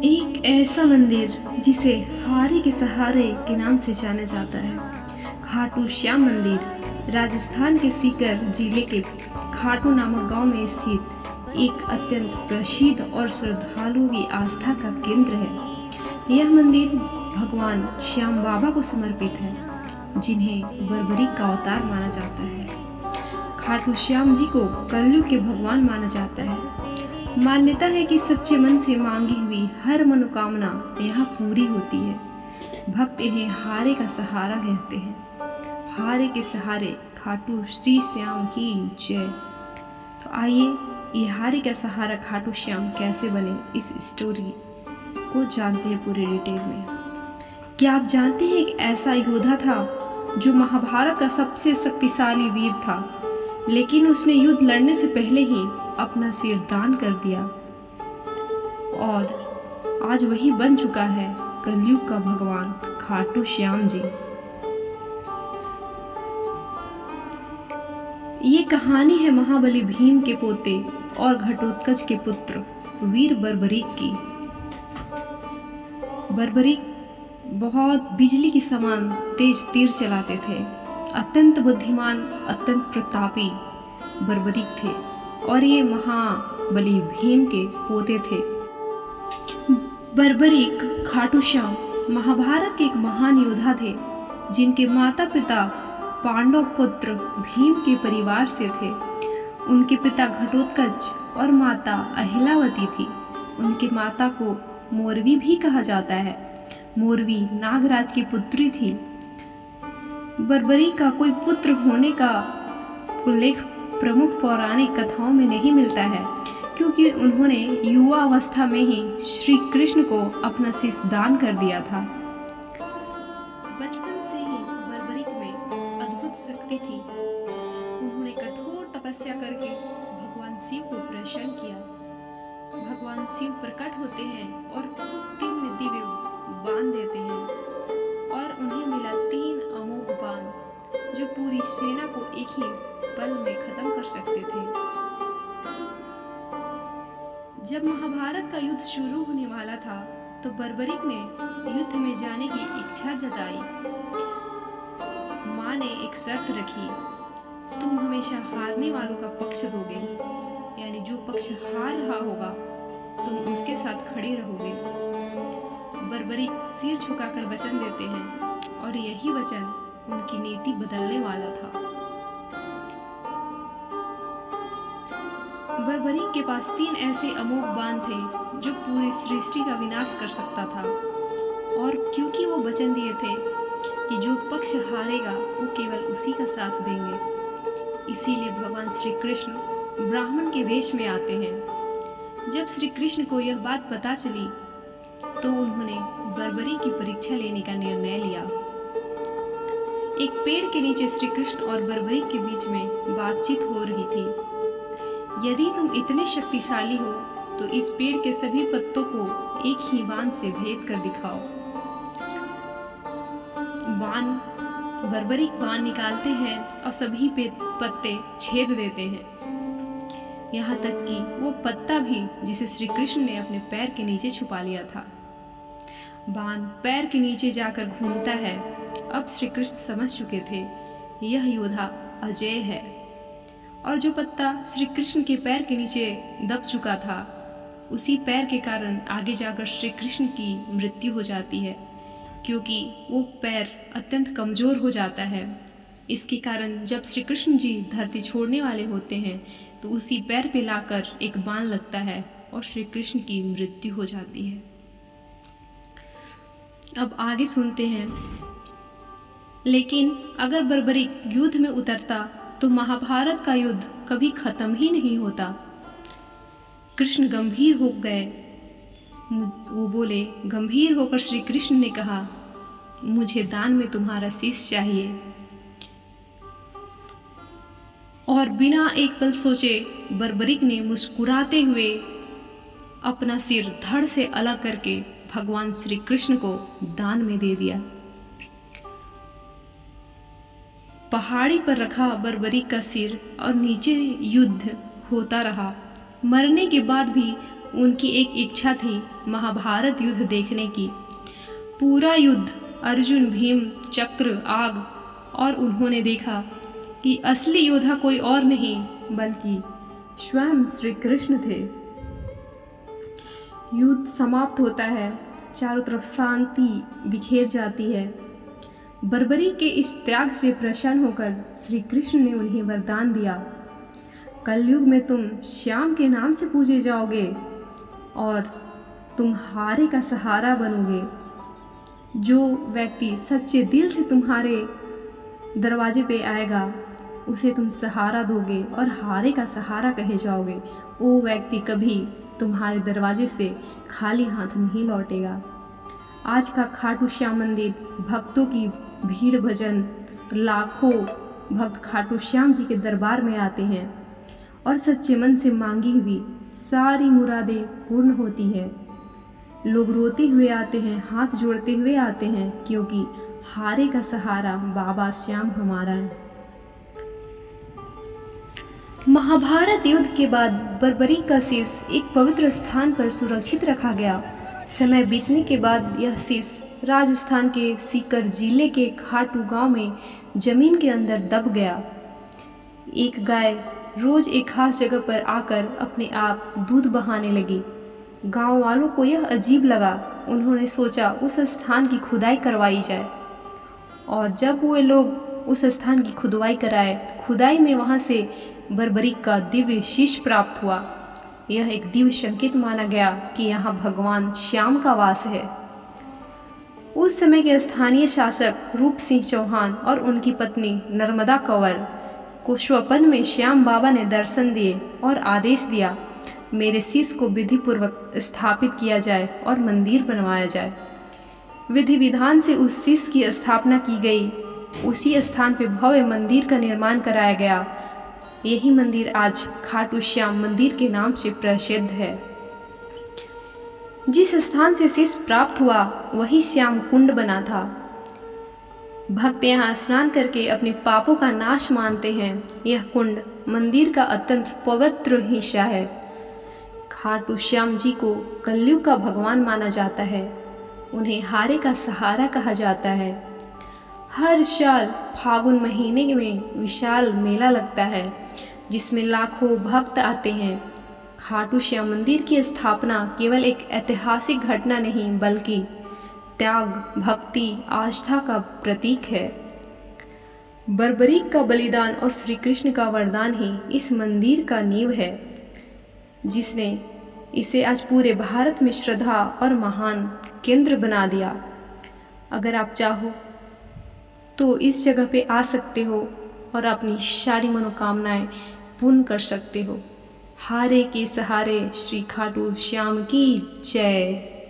एक ऐसा मंदिर जिसे हारे के सहारे के नाम से जाना जाता है। खाटू श्याम मंदिर राजस्थान के सीकर जिले के खाटू नामक गांव में स्थित एक अत्यंत प्रसिद्ध और श्रद्धालुओं की आस्था का केंद्र है। यह मंदिर भगवान श्याम बाबा को समर्पित है, जिन्हें बर्बरीक का अवतार माना जाता है। खाटू श्याम जी को कलयुग के भगवान माना जाता है। मान्यता है कि सच्चे मन से मांगी हुई हर मनोकामना यहाँ पूरी होती है। भक्त इन्हें हारे का सहारा कहते हैं। हारे के सहारे खाटू श्री श्याम की जय। तो आइए ये हारे का सहारा खाटू श्याम कैसे बने, इस स्टोरी को जानते हैं पूरे डिटेल में। क्या आप जानते हैं एक ऐसा योद्धा था जो महाभारत का सबसे शक्तिशाली वीर था, लेकिन उसने युद्ध लड़ने से पहले ही अपना सिर दान कर दिया और आज वही बन चुका है कलयुग का भगवान खाटू श्याम जी। ये कहानी है महाबली भीम के पोते और घटोत्कच के पुत्र वीर बर्बरीक की। बर्बरीक बहुत बिजली की समान तेज तीर चलाते थे। अत्यंत बुद्धिमान, अत्यंत प्रतापी बर्बरीक थे और ये महाबली भीम के पोते थे। बर्बरीक खाटू श्याम महाभारत के एक महान योद्धा थे, जिनके माता पिता पांडव पुत्र भीम के परिवार से थे। उनके पिता घटोत्कच और माता अहिलावती थी। उनकी माता को मोरवी भी कहा जाता है। मोरवी नागराज की पुत्री थी। बर्बरीक का कोई पुत्र होने का उल्लेख प्रमुख पौराणिक कथाओं में नहीं मिलता है, क्योंकि उन्होंने युवा अवस्था में ही श्री कृष्ण को अपना शीश दान कर दिया था। बचपन से ही बर्बरीक में अद्भुत शक्ति थी। उन्होंने कठोर तपस्या करके भगवान शिव को प्रसन्न किया। भगवान शिव प्रकट होते हैं और 3 दिव्य बाण देते हैं और उन्हें मिला 3 अमोघ बाण, जो पूरी सेना को एक ही पल में खत्म कर सकते थे। जब महाभारत का युद्ध शुरू होने वाला था, तो बर्बरीक ने युद्ध में जाने की इच्छा जताई। माँ ने एक शर्त रखी, तुम हमेशा हारने वालों का पक्ष दोगे, यानी जो पक्ष हार रहा होगा तुम उसके साथ खड़े रहोगे। बर्बरीक सिर झुकाकर वचन देते हैं और यही वचन उनकी नीति बदलने वाला था। बर्बरीक के पास 3 ऐसे अमोघ बाण थे जो पूरी सृष्टि का विनाश कर सकता था, और क्योंकि वो वचन दिए थे कि जो पक्ष हारेगा वो केवल उसी का साथ देंगे, इसीलिए भगवान श्री कृष्ण ब्राह्मण के वेश में आते हैं। जब श्री कृष्ण को यह बात पता चली तो उन्होंने बर्बरीक की परीक्षा लेने का निर्णय लिया। एक पेड़ के नीचे श्री कृष्ण और बर्बरीक के बीच में बातचीत हो रही थी। यदि तुम इतने शक्तिशाली हो तो इस पेड़ के सभी पत्तों को एक ही बाण से भेद कर दिखाओ। बर्बरीक बाण निकालते हैं और सभी पत्ते छेद देते हैं, यहाँ तक कि वो पत्ता भी जिसे श्री कृष्ण ने अपने पैर के नीचे छुपा लिया था। बाण पैर के नीचे जाकर घूमता है। अब श्री कृष्ण समझ चुके थे यह योद्धा अजय है, और जो पत्ता श्री कृष्ण के पैर के नीचे दब चुका था, उसी पैर के कारण आगे जाकर श्री कृष्ण की मृत्यु हो जाती है, क्योंकि वो पैर अत्यंत कमजोर हो जाता है। इसके कारण जब श्री कृष्ण जी धरती छोड़ने वाले होते हैं तो उसी पैर पे लाकर एक बाण लगता है और श्री कृष्ण की मृत्यु हो जाती है। अब आगे सुनते हैं। लेकिन अगर बर्बरीक युद्ध में उतरता तो महाभारत का युद्ध कभी खत्म ही नहीं होता। कृष्ण गंभीर हो गए। वो बोले, गंभीर होकर श्री कृष्ण ने कहा, मुझे दान में तुम्हारा शीश चाहिए। और बिना एक पल सोचे बर्बरीक ने मुस्कुराते हुए अपना सिर धड़ से अलग करके भगवान श्री कृष्ण को दान में दे दिया। पहाड़ी पर रखा बर्बरीक का सिर और नीचे युद्ध होता रहा। मरने के बाद भी उनकी एक इच्छा थी महाभारत युद्ध देखने की। पूरा युद्ध अर्जुन, भीम, चक्र, आग, और उन्होंने देखा कि असली योद्धा कोई और नहीं बल्कि स्वयं श्री कृष्ण थे। युद्ध समाप्त होता है, चारों तरफ शांति बिखेर जाती है। बर्बरी के इस त्याग से प्रसन्न होकर श्री कृष्ण ने उन्हें वरदान दिया, कलयुग में तुम श्याम के नाम से पूजे जाओगे और तुम हारे का सहारा बनोगे। जो व्यक्ति सच्चे दिल से तुम्हारे दरवाजे पे आएगा उसे तुम सहारा दोगे और हारे का सहारा कहे जाओगे। वो व्यक्ति कभी तुम्हारे दरवाजे से खाली हाथ नहीं लौटेगा। आज का खाटू श्याम मंदिर भक्तों की भीड़ भजन, लाखों भक्त खाटू श्याम जी के दरबार में आते हैं और सच्चे मन से मांगी हुई सारी मुरादें पूर्ण होती है। लोग रोते हुए आते हैं, हाथ जोड़ते हुए आते हैं, क्योंकि हारे का सहारा बाबा श्याम हमारा है। महाभारत युद्ध के बाद बर्बरी का शीश एक पवित्र स्थान पर सुरक्षित रखा गया। समय बीतने के बाद यह शीश राजस्थान के सीकर जिले के खाटू गांव में जमीन के अंदर दब गया। एक गाय रोज एक खास जगह पर आकर अपने आप दूध बहाने लगी। गांव वालों को यह अजीब लगा। उन्होंने सोचा उस स्थान की खुदाई करवाई जाए, और जब वे लोग उस स्थान की खुदाई कराए, खुदाई में वहां से बर्बरी का दिव्य शीश प्राप्त हुआ। यह एक दिव्य संकेत माना गया कि यहाँ भगवान श्याम का वास है। उस समय के स्थानीय शासक रूप सिंह चौहान और उनकी पत्नी नर्मदा कंवर को स्वप्न में श्याम बाबा ने दर्शन दिए और आदेश दिया, मेरे शीश को विधि पूर्वक स्थापित किया जाए और मंदिर बनवाया जाए। विधि विधान से उस शीश की स्थापना की गई। उसी स्थान पर भव्य मंदिर का निर्माण कराया गया। यही मंदिर आज खाटू श्याम मंदिर के नाम से प्रसिद्ध है। जिस स्थान से शीश प्राप्त हुआ वही श्याम कुंड बना था। भक्त यहाँ स्नान करके अपने पापों का नाश मानते हैं। यह कुंड मंदिर का अत्यंत पवित्र हिस्सा है। खाटू श्याम जी को कलयुग का भगवान माना जाता है। उन्हें हारे का सहारा कहा जाता है। हर साल फागुन महीने में विशाल मेला लगता है जिसमें लाखों भक्त आते हैं। खाटू श्याम मंदिर की स्थापना केवल एक ऐतिहासिक घटना नहीं बल्कि त्याग, भक्ति, आस्था का प्रतीक है। बर्बरीक का बलिदान और श्री कृष्ण का वरदान ही इस मंदिर का नींव है, जिसने इसे आज पूरे भारत में श्रद्धा और महान केंद्र बना दिया। अगर आप चाहो तो इस जगह पे आ सकते हो और अपनी सारी मनोकामनाएं पूर्ण कर सकते हो। हारे के सहारे श्री खाटू श्याम की जय।